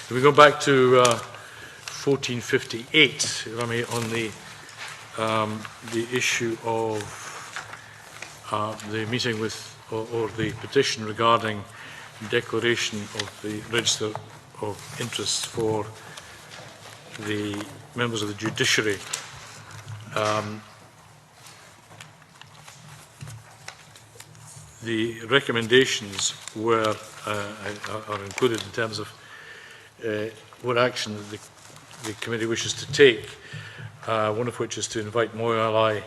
We go back to 1458, if I may, on the issue of the meeting with, or the petition regarding declaration of the register of interests for the members of the Judiciary. The recommendations were are included in terms of what action the committee wishes to take, one of which is to invite Moi Ali,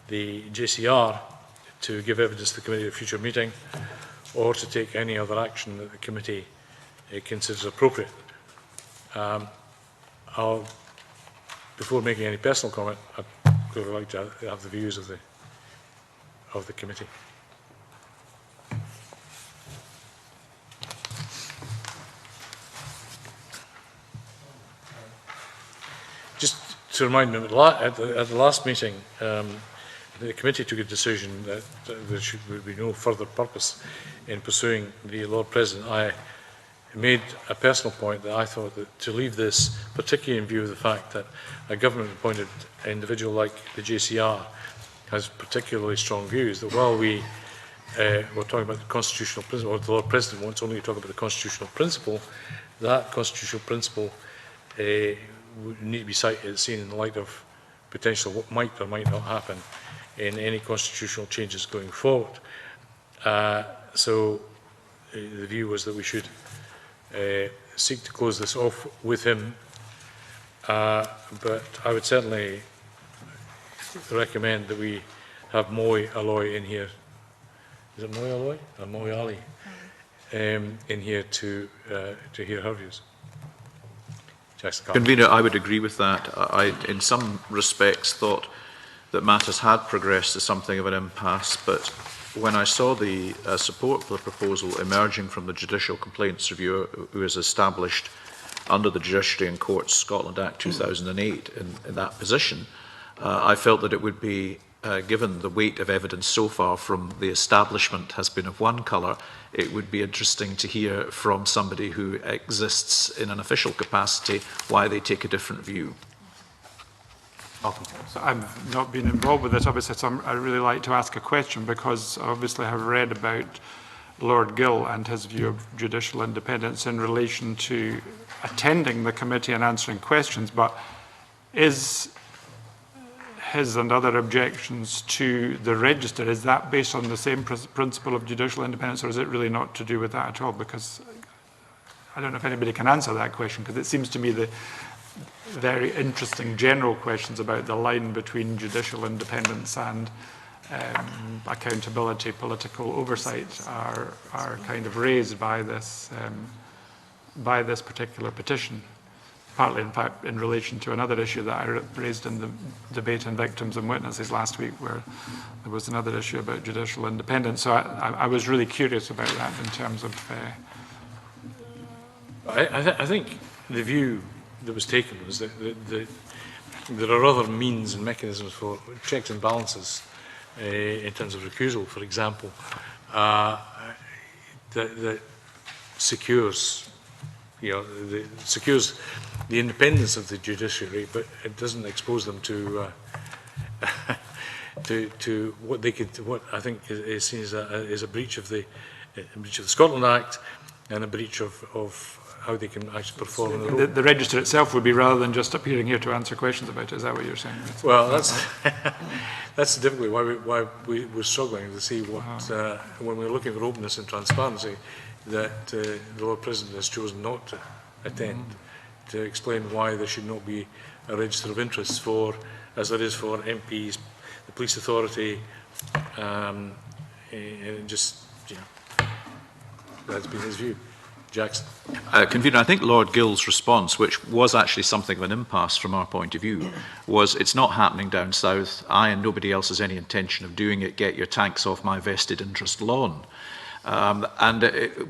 the JCR, to give evidence to the committee at a future meeting, or to take any other action that the committee considers appropriate. Before making any personal comment, I'd really like to have the views of the committee. Just to remind me, at the last meeting, the committee took a decision that there would be no further purpose in pursuing the Lord President. I made a personal point that I thought that to leave this, particularly in view of the fact that a government-appointed individual like the JCR has particularly strong views, that while we're talking about the constitutional principle, or the Lord President wants only to talk about the constitutional principle, that constitutional principle would need to be seen in the light of potential what might or might not happen in any constitutional changes going forward. So the view was that we should seek to close this off with him, but I would certainly recommend that we have Moi Ali in here. Is it Moi Ali or Moi Ali in here to hear her views? Convener, I would agree with that. I, in some respects, thought that matters had progressed to something of an impasse, but when I saw the support for the proposal emerging from the Judicial Complaints Reviewer, who is established under the Judiciary and Courts Scotland Act 2008 in that position, I felt that it would be, given the weight of evidence so far from the establishment has been of one colour, it would be interesting to hear from somebody who exists in an official capacity why they take a different view. So I've not been involved with this, obviously, so I'd really like to ask a question, because obviously I have read about Lord Gill and his view of judicial independence in relation to attending the committee and answering questions, but is his and other objections to the register, is that based on the same principle of judicial independence, or is it really not to do with that at all? Because I don't know if anybody can answer that question, because it seems to me the very interesting general questions about the line between judicial independence and accountability, political oversight are kind of raised by this particular petition. Partly, in fact, in relation to another issue that I raised in the debate on victims and witnesses last week, where there was another issue about judicial independence. So I was really curious about that in terms of... I think the view that was taken was that there are other means and mechanisms for checks and balances in terms of recusal, for example, that secures... secures the independence of the judiciary, but it doesn't expose them to to what they could, what I think is seen as a breach of the Scotland Act and a breach of how they can actually perform in the role. The register itself would be, rather than just appearing here to answer questions about it. Is that what you're saying? Well, that's difficult. Why we're struggling to see what when we're looking for openness and transparency, that the Lord President has chosen not to attend, to explain why there should not be a register of interests for, as there is for MPs, the police authority, and just, that's been his view. Jackson. Convener, I think Lord Gill's response, which was actually something of an impasse from our point of view, was it's not happening down south. I and nobody else has any intention of doing it. Get your tanks off my vested interest lawn.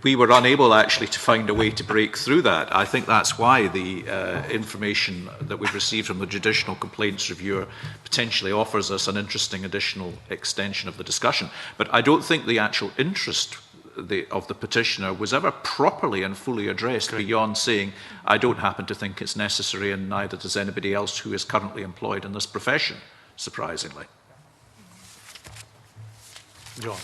We were unable actually to find a way to break through that. I think that's why the information that we've received from the Judicial Complaints Reviewer potentially offers us an interesting additional extension of the discussion. But I don't think the actual interest the petitioner was ever properly and fully addressed beyond saying, I don't happen to think it's necessary and neither does anybody else who is currently employed in this profession, surprisingly. John.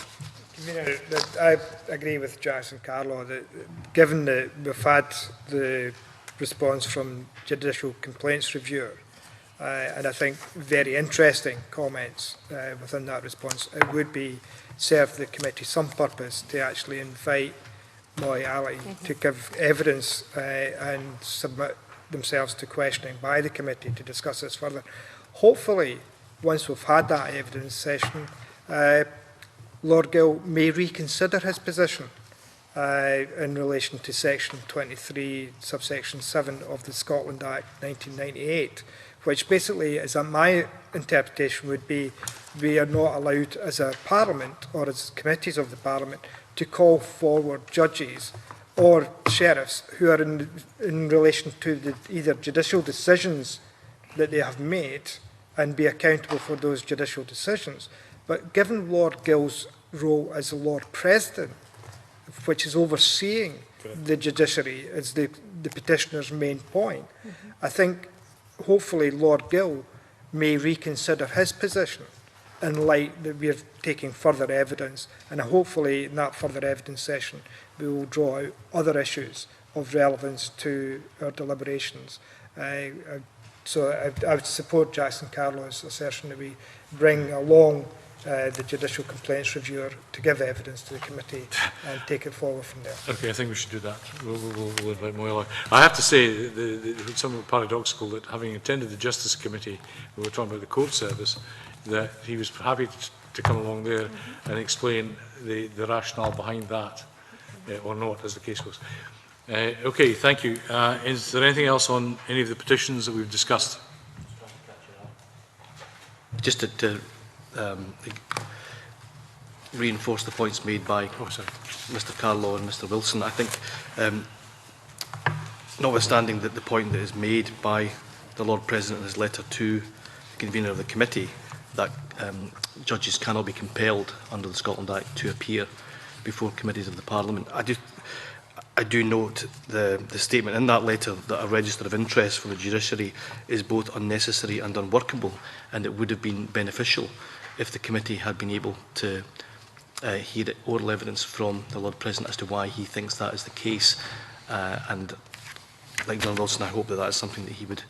I agree with Jackson Carlo that given that we've had the response from Judicial Complaints Reviewer, and I think very interesting comments within that response, it would be serve the committee some purpose to actually invite Moi Ali to give evidence and submit themselves to questioning by the committee to discuss this further. Hopefully, once we've had that evidence session, Lord Gill may reconsider his position in relation to Section 23, subsection 7 of the Scotland Act 1998, which basically, as my interpretation would be, we are not allowed as a Parliament or as committees of the Parliament to call forward judges or sheriffs who are in relation to either judicial decisions that they have made and be accountable for those judicial decisions. But given Lord Gill's role as the Lord President, which is overseeing the judiciary as the petitioner's main point, I think hopefully Lord Gill may reconsider his position in light that we are taking further evidence, and hopefully in that further evidence session we will draw out other issues of relevance to our deliberations. So I would support Jackson Carlo's assertion that we bring along the Judicial Complaints Reviewer to give evidence to the committee and take it forward from there. Okay, I think we should do that. We'll invite Moi Ali. I have to say, it's somewhat paradoxical that having attended the Justice Committee, we were talking about the court service, that he was happy to come along there and explain the rationale behind that, or not, as the case was. Okay, thank you. Is there anything else on any of the petitions that we've discussed? Just to reinforce the points made by Mr. Carlo and Mr. Wilson, I think, notwithstanding that the point that is made by the Lord President in his letter to the convener of the committee, that judges cannot be compelled under the Scotland Act to appear before committees of the Parliament. I do note the statement in that letter that a register of interest for the judiciary is both unnecessary and unworkable, and it would have been beneficial if the committee had been able to hear oral evidence from the Lord President as to why he thinks that is the case. And like John Wilson, I hope that that is something that he would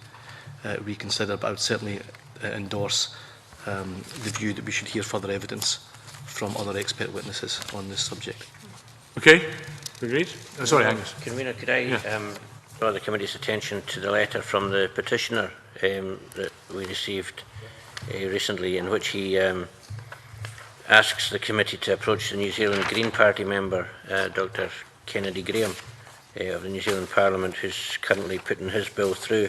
reconsider, but I would certainly endorse the view that we should hear further evidence from other expert witnesses on this subject. Okay, agreed. Sorry, Angus. Convener, could I draw the committee's attention to the letter from the petitioner that we received recently, in which he asks the committee to approach the New Zealand Green Party member, Dr. Kennedy Graham, of the New Zealand Parliament, who's currently putting his bill through.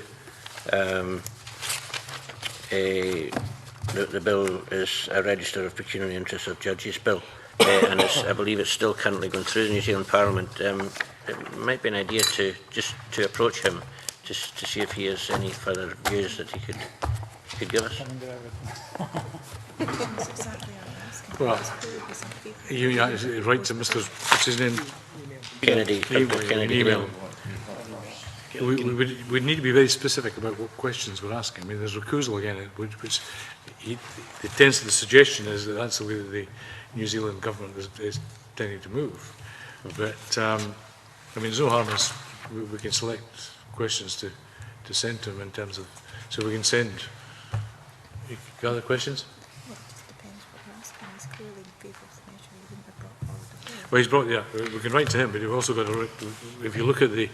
The bill is a Register of Pecuniary Interests of Judges bill, and I believe it's still currently going through the New Zealand Parliament. It might be an idea to approach him just to see if he has any further views that he could give us. Well, you write to Mr. what's his name? Kennedy. Email. We need to be very specific about what questions we're asking. I mean, there's recusal again, which it tends to, the suggestion is that that's the way that the New Zealand government is tending to move. But I mean, there's no harm in we can select questions to send to him in terms of, so we can send. You got other questions? Well, he's brought, we can write to him, but you've also got to, if you look at the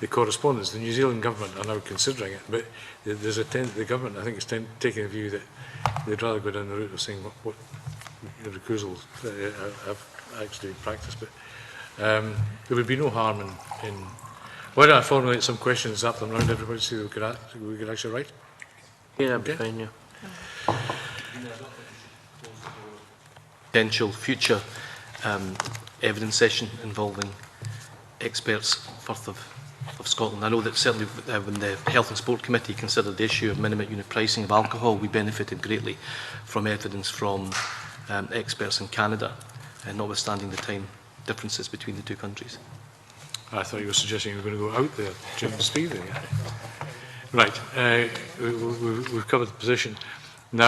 correspondence, the New Zealand government are now considering it, but there's the government, I think, is taking a view that they'd rather go down the route of saying what the recusals have actually been practiced. But there would be no harm in why don't I formulate some questions, zap them around everybody, see if we could actually write? Yeah, that'd be fine, yeah. Potential future evidence session involving experts first of Scotland. I know that certainly when the Health and Sport Committee considered the issue of minimum unit pricing of alcohol, we benefited greatly from evidence from experts in Canada, notwithstanding the time differences between the two countries. I thought you were suggesting you were going to go out there to speak there. Right, we've covered the position.